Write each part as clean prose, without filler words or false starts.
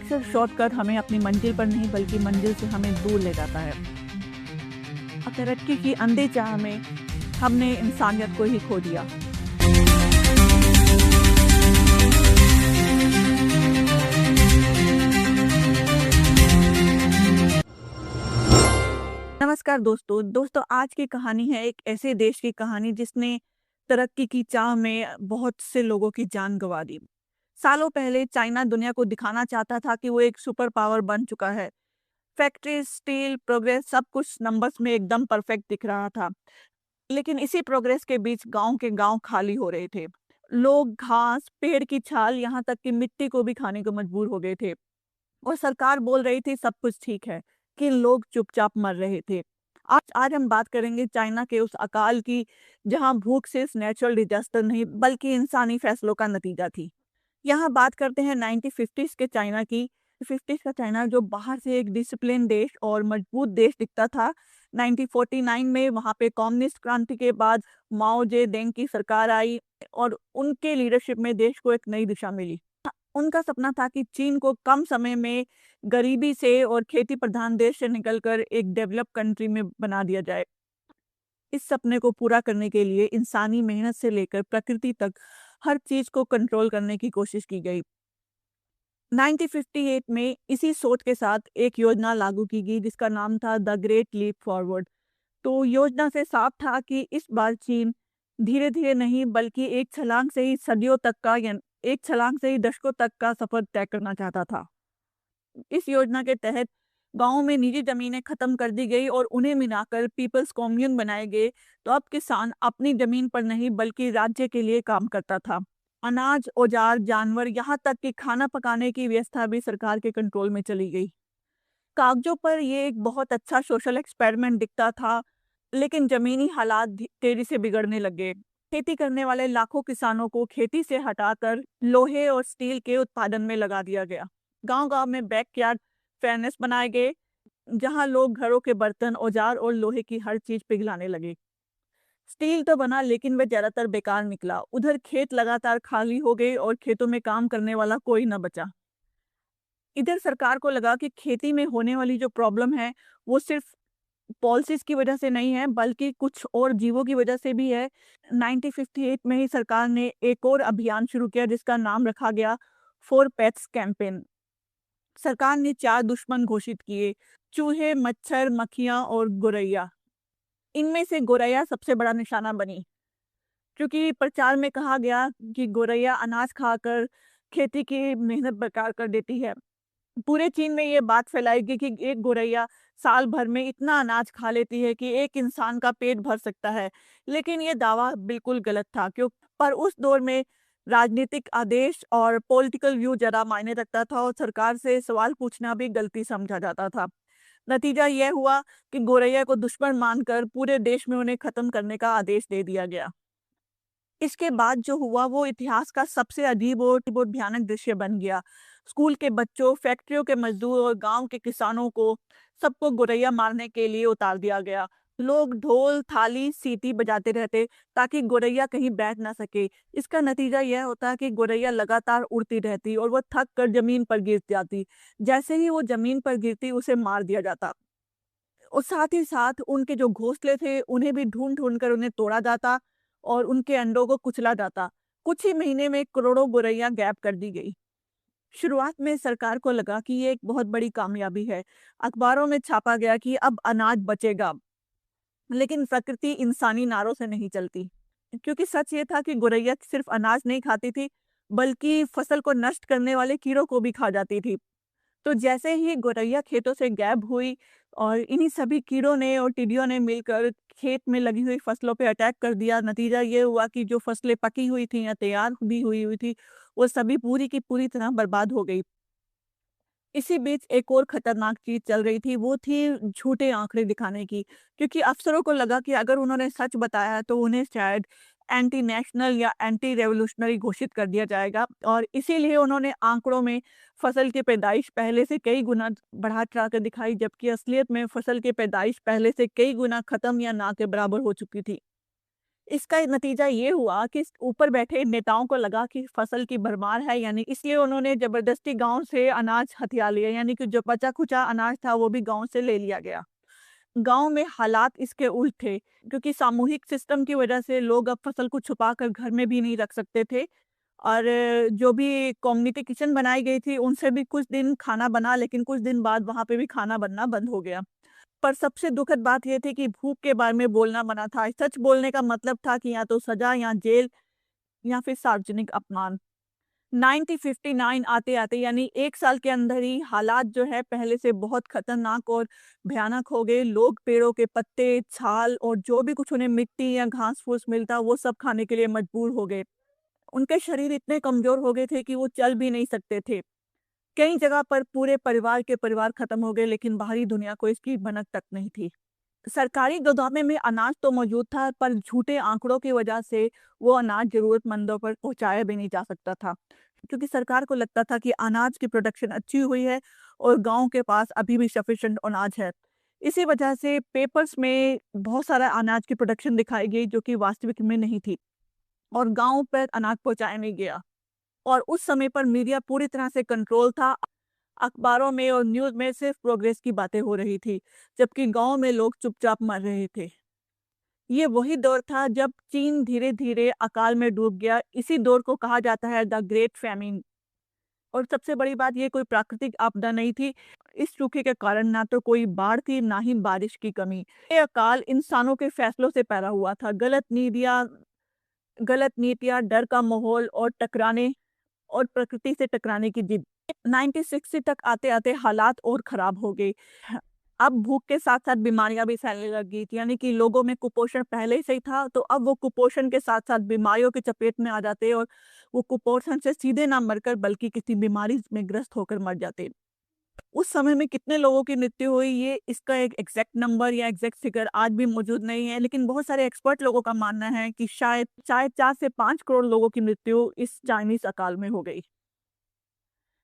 अक्सर शॉर्टकट हमें अपनी मंजिल पर नहीं बल्कि मंजिल से हमें दूर ले जाता है। और तरक्की की अंधे चाह में हमने इंसानियत को ही खो दिया। नमस्कार दोस्तों, आज की कहानी है एक ऐसे देश की कहानी जिसने तरक्की की चाह में बहुत से लोगों की जान गंवा दी। सालों पहले चाइना दुनिया को दिखाना चाहता था कि वो एक सुपर पावर बन चुका है। फैक्ट्री, स्टील, प्रोग्रेस सब कुछ नंबर्स में एकदम परफेक्ट दिख रहा था। लेकिन इसी प्रोग्रेस के बीच गांव के गांव खाली हो रहे थे। लोग घास, पेड़ की छाल, यहाँ तक कि मिट्टी को भी खाने को मजबूर हो गए थे। और सरकार बोल रही थी सब कुछ ठीक है, कि लोग चुपचाप मर रहे थे। आज आज हम बात करेंगे चाइना के उस अकाल की, जहां भूख सिर्फ नेचुरल डिजास्टर नहीं बल्कि इंसानी फैसलों का नतीजा थी। यहाँ बात करते हैं 1950s के चाइना की। 50s का चाइना जो बाहर से एक डिसिप्लिन देश और मजबूत देश दिखता था। 1949 में वहाँ पे कम्युनिस्ट क्रांति के बाद माओ जे डेंग की सरकार आई और उनके लीडरशिप में देश को एक नई दिशा मिली। उनका सपना था कि चीन को कम समय में गरीबी से और खेती प्रधान देश से निकलकर एक डेवलप कंट्री में बना दिया जाए। इस सपने को पूरा करने के लिए इंसानी मेहनत से लेकर प्रकृति तक हर चीज को कंट्रोल करने की कोशिश की गई। 1958 में इसी सोच के साथ एक योजना लागू की गई जिसका नाम था द ग्रेट लीप फॉरवर्ड। तो योजना से साफ था कि इस बार चीन धीरे धीरे नहीं बल्कि एक छलांग से ही सदियों तक का या एक छलांग से ही दशकों तक का सफर तय करना चाहता था। इस योजना के तहत गांवों में निजी जमीनें खत्म कर दी गई और उन्हें मिलाकर पीपल्स कॉम्यून बनाए गए। तो अब किसान अपनी जमीन पर नहीं बल्कि राज्य के लिए काम करता था। अनाज, औजार, जानवर, यहाँ तक कि खाना पकाने की व्यवस्था भी सरकार के कंट्रोल में चली गई। कागजों पर ये एक बहुत अच्छा सोशल एक्सपेरिमेंट दिखता था, लेकिन जमीनी हालात तेजी से बिगड़ने लगे। खेती करने वाले लाखों किसानों को खेती से हटाकर लोहे और स्टील के उत्पादन में लगा दिया गया। गांव-गांव में बैकयार्ड फर्नेस बनाए गए, जहां लोग घरों के बर्तन, औजार और लोहे की हर चीज पिघलाने लगे। स्टील तो बना लेकिन वह ज्यादातर बेकार निकला। उधर खेत लगातार खाली हो गए और खेतों में काम करने वाला कोई न बचा। इधर सरकार को लगा कि खेती में होने वाली जो प्रॉब्लम है वो सिर्फ पॉलिसीज की वजह से नहीं है बल्कि कुछ और जीवों की वजह से भी है। 1958 में ही सरकार ने एक और अभियान शुरू किया जिसका नाम रखा गया फोर पेट्स कैंपेन। सरकार ने 4 दुश्मन घोषित किए: चूहे, मच्छर, मक्खियां और गोरैया। इनमें से गोरैया सबसे बड़ा निशाना बनी, क्योंकि प्रचार में कहा गया कि गोरैया अनाज खाकर खेती की मेहनत बेकार कर देती है। पूरे चीन में ये बात फैलाई गई कि एक गोरैया साल भर में इतना अनाज खा लेती है कि एक इंसान का पेट भर सकता है। लेकिन ये दावा बिल्कुल गलत था, क्यों पर उस दौर में राजनीतिक आदेश और पॉलिटिकल व्यू ज़्यादा मायने रखता था और सरकार से सवाल पूछना भी गलती समझा जाता था। नतीजा यह हुआ कि गोरैया को दुश्मन मानकर पूरे देश में उन्हें खत्म करने का आदेश दे दिया गया। इसके बाद जो हुआ वो इतिहास का सबसे अजीब और बहुत भयानक दृश्य बन गया। स्कूल के बच्चों, फैक्ट्रियों के मजदूर और गांव के किसानों को सबको गोरैया मारने के लिए उतार दिया गया। लोग ढोल, थाली, सीटी बजाते रहते ताकि गोरैया कहीं बैठ ना सके। इसका नतीजा यह होता कि गोरैया लगातार उड़ती रहती और वो थक कर जमीन पर गिर जाती। जैसे ही वो जमीन पर गिरती उसे मार दिया जाता और साथ ही साथ उनके जो घोंसले थे उन्हें भी ढूंढ ढूंढ कर उन्हें तोड़ा जाता और उनके अंडों को कुचला जाता। कुछ ही महीने में करोड़ों गोरैया गायब कर दी गई। शुरुआत में सरकार को लगा कि ये एक बहुत बड़ी कामयाबी है। अखबारों में छापा गया कि अब अनाज बचेगा। लेकिन प्रकृति इंसानी नारों से नहीं चलती, क्योंकि सच ये था कि गोरैया सिर्फ अनाज नहीं खाती थी बल्कि फसल को नष्ट करने वाले कीड़ों को भी खा जाती थी। तो जैसे ही गोरैया खेतों से गायब हुई और इन्हीं सभी कीड़ों ने और टिड्डियों ने मिलकर खेत में लगी हुई फसलों पे अटैक कर दिया। नतीजा ये हुआ कि जो फसलें पकी हुई थी या तैयार भी हुई हुई थी वो सभी पूरी की पूरी तरह बर्बाद हो गई। इसी बीच एक और खतरनाक चीज चल रही थी, वो थी झूठे आंकड़े दिखाने की। क्योंकि अफसरों को लगा कि अगर उन्होंने सच बताया तो उन्हें शायद एंटी नेशनल या एंटी रेवोल्यूशनरी घोषित कर दिया जाएगा और इसीलिए उन्होंने आंकड़ों में फसल की पैदाइश पहले से कई गुना बढ़ा चढ़ा कर दिखाई, जबकि असलियत में फसल की पैदाइश पहले से कई गुना खत्म या ना के बराबर हो चुकी थी। इसका नतीजा ये हुआ कि ऊपर बैठे नेताओं को लगा कि फसल की भरमार है, यानी इसलिए उन्होंने जबरदस्ती गाँव से अनाज हथिया लिया, यानी कि जो बचा-खुचा अनाज था वो भी गाँव से ले लिया गया। गाँव में हालात इसके उल्ट थे, क्योंकि सामूहिक सिस्टम की वजह से लोग अब फसल को छुपा कर घर में भी नहीं रख सकते थे और जो भी कम्युनिटी किचन बनाई गई थी, उनसे भी कुछ दिन खाना बना, लेकिन कुछ दिन बाद वहाँ पे भी खाना बनना बंद हो गया। पर सबसे दुखद बात ये थी कि भूख के बारे में बोलना मना था। सच बोलने का मतलब था कि या तो सज़ा या जेल या फिर सार्वजनिक अपमान। 1959 आते-आते यानी 1 साल के अंदर ही हालात जो है पहले से बहुत खतरनाक और भयानक हो गए। लोग पेड़ों के पत्ते, छाल और जो भी कुछ उन्हें मिट्टी या घास-फूस मिलता वो सब खाने के लिए मजबूर हो गए। उनके शरीर इतने कमज़ोर हो गए थे कि वो चल भी नहीं सकते थे। कई जगह पर पूरे परिवार के परिवार खत्म हो गए, लेकिन बाहरी दुनिया को इसकी भनक तक नहीं थी। सरकारी गोदामें में अनाज तो मौजूद था, पर झूठे आंकड़ों की वजह से वो अनाज ज़रूरतमंदों पर पहुँचाया भी नहीं जा सकता था। क्योंकि सरकार को लगता था कि अनाज की प्रोडक्शन अच्छी हुई है और गाँव के पास अभी भी सफिशिएंट अनाज है। इसी वजह से पेपर्स में बहुत सारा अनाज की प्रोडक्शन दिखाई गई जो कि वास्तविक में नहीं थी और गाँव पर अनाज पहुँचाया नहीं गया। और उस समय पर मीडिया पूरी तरह से कंट्रोल था। अखबारों में और न्यूज़ में सिर्फ प्रोग्रेस की बातें हो रही थी, जबकि गाँव में लोग चुपचाप मर रहे थे। ये वही दौर था जब चीन धीरे-धीरे अकाल में डूब गया। इसी दौर को कहा जाता है द ग्रेट फैमिन। और सबसे बड़ी बात, ये कोई प्राकृतिक आपदा नहीं थी। इस सूखे के कारण ना तो कोई बाढ़ थी, ना ही बारिश की कमी। ये अकाल इंसानों के फैसलों से पैदा हुआ था। गलत नीतियाँ, डर का माहौल और प्रकृति से टकराने की जिद। 1960 तक आते-आते हालात और खराब हो गए। ह अब भूख के साथ-साथ बीमारियाँ भी फैलने लग गई थी, यानी कि लोगों में कुपोषण पहले से ही था, तो अब वो कुपोषण के साथ-साथ बीमारियों की चपेट में आ जाते और वो कुपोषण से सीधे ना मरकर बल्कि किसी बीमारी में ग्रस्त होकर मर जाते। उस समय में कितने लोगों की मृत्यु हुई, ये इसका एक एग्ज़ैक्ट नंबर या एग्ज़ैक्ट फिगर आज भी मौजूद नहीं है, लेकिन बहुत सारे एक्सपर्ट लोगों का मानना है कि शायद 4 से 5 करोड़ लोगों की मृत्यु इस चाइनीज़ अकाल में हो गई।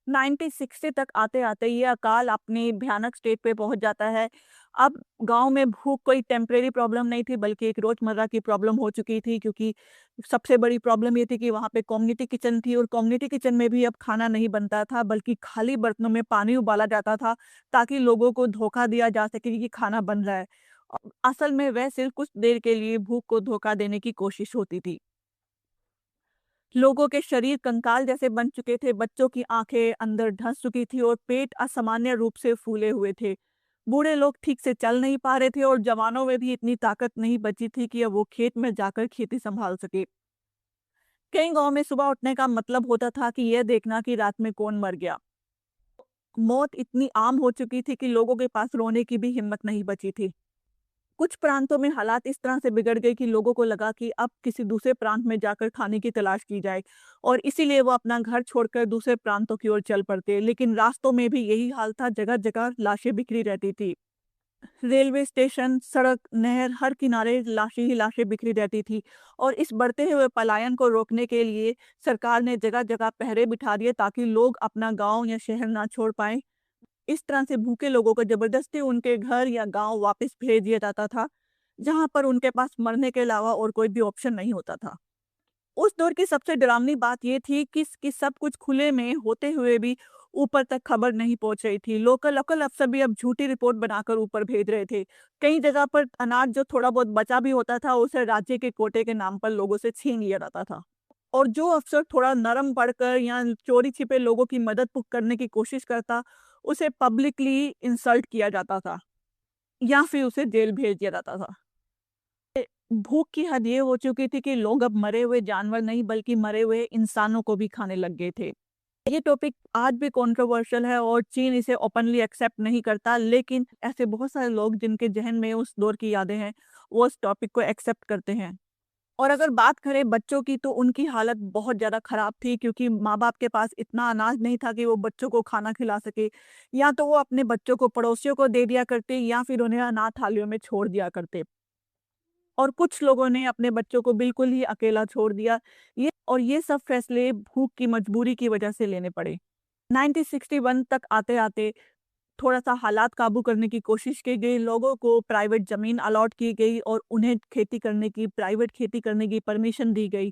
1960 तक आते-आते ये अकाल अपनी भयानक स्टेज पे पहुँच जाता है। अब गाँव में भूख कोई टेम्परेरी प्रॉब्लम नहीं थी, बल्कि एक रोज़मर्रा की प्रॉब्लम हो चुकी थी, क्योंकि सबसे बड़ी प्रॉब्लम ये थी कि वहाँ पे कम्युनिटी किचन थी और कम्युनिटी किचन में भी अब खाना नहीं बनता था, बल्कि खाली बर्तनों में पानी उबाला जाता था, ताकि लोगों को धोखा दिया जा सके कि खाना बन रहा है। असल में वह सिर्फ़ कुछ देर के लिए भूख को धोखा देने की कोशिश होती थी। लोगों के शरीर कंकाल जैसे बन चुके थे, बच्चों की आंखें अंदर धंस चुकी थी और पेट असामान्य रूप से फूले हुए थे। बूढ़े लोग ठीक से चल नहीं पा रहे थे और जवानों में भी इतनी ताकत नहीं बची थी कि अब वो खेत में जाकर खेती संभाल सके। कई गांव में सुबह उठने का मतलब होता था कि यह देखना कि रात में कौन मर गया। मौत इतनी आम हो चुकी थी कि लोगों के पास रोने की भी हिम्मत नहीं बची थी। कुछ प्रांतों में हालात इस तरह से बिगड़ गए कि लोगों को लगा कि अब किसी दूसरे प्रांत में जाकर खाने की तलाश की जाए और इसीलिए वो अपना घर छोड़कर दूसरे प्रांतों की ओर चल पड़ते। लेकिन रास्तों में भी यही हाल था, जगह-जगह लाशें बिखरी रहती थी। रेलवे स्टेशन, सड़क, नहर, हर किनारे लाशें ही लाशें बिखरी रहती थी और इस बढ़ते हुए पलायन को रोकने के लिए सरकार ने जगह-जगह पहरे बिठा दिए ताकि लोग अपना गाँव या शहर ना छोड़ पाएँ। इस तरह से भूखे लोगों को जबरदस्ती उनके घर या गांव वापस भेज दिया जाता था, जहां पर उनके पास मरने के अलावा और कोई भी ऑप्शन नहीं होता था। उस दौर की सबसे डरावनी बात ये थी कि सब कुछ खुले में होते हुए भी ऊपर तक खबर नहीं पहुंच रही थी। लोकल अफसर भी अब झूठी रिपोर्ट बनाकर ऊपर भेज रहे थे। कई जगह पर अनाज जो थोड़ा बहुत बचा भी होता था, उसे राज्य के कोटे के नाम पर लोगों से छीन लिया जाता था। और जो अफ़सर थोड़ा नरम पड़कर या चोरी-छिपे लोगों की मदद करने की कोशिश करता, उसे पब्लिकली इंसल्ट किया जाता था या फिर उसे जेल भेज दिया जाता था। भूख की हद ये हो चुकी थी कि लोग अब मरे हुए जानवर नहीं बल्कि मरे हुए इंसानों को भी खाने लग गए थे। ये टॉपिक आज भी कंट्रोवर्शियल है और चीन इसे ओपनली एक्सेप्ट नहीं करता, लेकिन ऐसे बहुत सारे लोग जिनके ज़हन में उस दौर की यादें हैं, वो इस टॉपिक को एक्सेप्ट करते हैं। और अगर बात करें बच्चों की, तो उनकी हालत बहुत ज़्यादा ख़राब थी, क्योंकि माँ-बाप के पास इतना अनाज नहीं था कि वो बच्चों को खाना खिला सके। या तो वो अपने बच्चों को पड़ोसियों को दे दिया करते या फिर उन्हें अनाथालयों में छोड़ दिया करते। और कुछ लोगों ने अपने बच्चों को बिल्कुल ही अकेला छोड़ दिया। ये सब फैसले भूख की मजबूरी की वजह से लेने पड़े। 1961 तक आते-आते थोड़ा सा हालात काबू करने की कोशिश की गई, लोगों को प्राइवेट ज़मीन अलॉट की गई और उन्हें प्राइवेट खेती करने की परमिशन दी गई।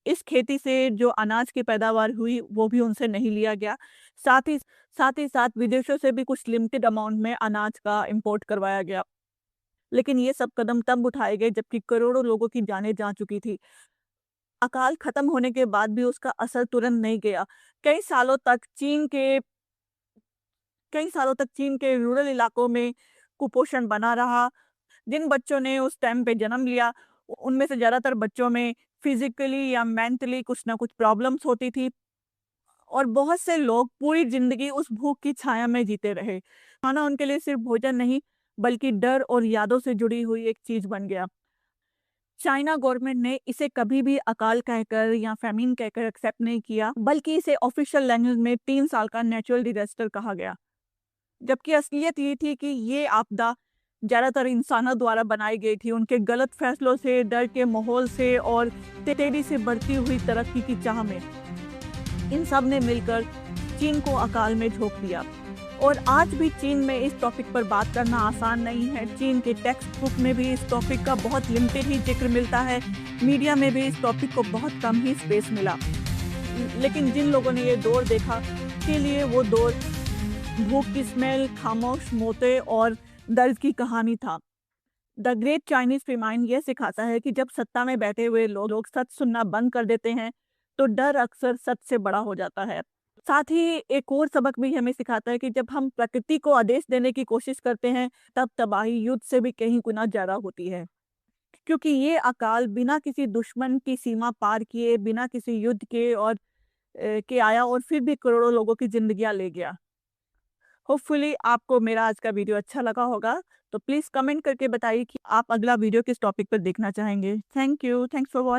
इस खेती से जो अनाज की पैदावार हुई वो भी उनसे नहीं लिया गया। साथ ही साथ विदेशों से भी कुछ लिमिटेड अमाउंट में अनाज का इम्पोर्ट करवाया गया। लेकिन ये सब कदम तब उठाए गए जबकि करोड़ों लोगों की जानें जा चुकी थी। अकाल खत्म होने के बाद भी उसका असर तुरंत नहीं गया। कई सालों तक चीन के रूरल इलाकों में कुपोषण बना रहा। जिन बच्चों ने उस टाइम पे जन्म लिया, उनमें से ज़्यादातर बच्चों में फिज़िकली या मेंटली कुछ ना कुछ प्रॉब्लम्स होती थी और बहुत से लोग पूरी ज़िंदगी उस भूख की छाया में जीते रहे। खाना उनके लिए सिर्फ़ भोजन नहीं, बल्कि डर और यादों से जुड़ी हुई एक चीज़ बन गया। चाइना गवर्नमेंट ने इसे कभी भी अकाल कहकर या फ़ैमिन कहकर एक्सेप्ट नहीं किया, बल्कि इसे ऑफ़िशियल लैंग्वेज में 3 साल का नेचुरल डिज़ास्टर कहा गया। जबकि असलियत ये थी कि ये आपदा ज़्यादातर इंसानों द्वारा बनाई गई थी, उनके गलत फैसलों से, डर के माहौल से और तेज़ी से बढ़ती हुई तरक्की की चाह में। इन सब ने मिलकर चीन को अकाल में झोंक दिया। और आज भी चीन में इस टॉपिक पर बात करना आसान नहीं है। चीन के टेक्स्ट बुक में भी इस टॉपिक का बहुत लिमिटेड ही जिक्र मिलता है, मीडिया में भी इस टॉपिक को बहुत कम ही स्पेस मिला। लेकिन जिन लोगों ने ये दौर देखा, के लिए वो दौर भूख की स्मेल, खामोश मौतें और दर्द की कहानी था। द ग्रेट चाइनीज फेमाइन ये सिखाता है कि जब सत्ता में बैठे हुए लोग सच सुनना बंद कर देते हैं, तो डर अक्सर सच से बड़ा हो जाता है। साथ ही एक और सबक भी हमें सिखाता है कि जब हम प्रकृति को आदेश देने की कोशिश करते हैं, तब तबाही युद्ध से भी कहीं गुना ज़्यादा होती है। क्योंकि ये अकाल बिना किसी दुश्मन की सीमा पार किए, बिना किसी युद्ध के के आया और फिर भी करोड़ों लोगों की जिंदगियां ले गया। होपफुली आपको मेरा आज का वीडियो अच्छा लगा होगा, तो प्लीज़ कमेंट करके बताइए कि आप अगला वीडियो किस टॉपिक पर देखना चाहेंगे। Thank you, thanks for watching.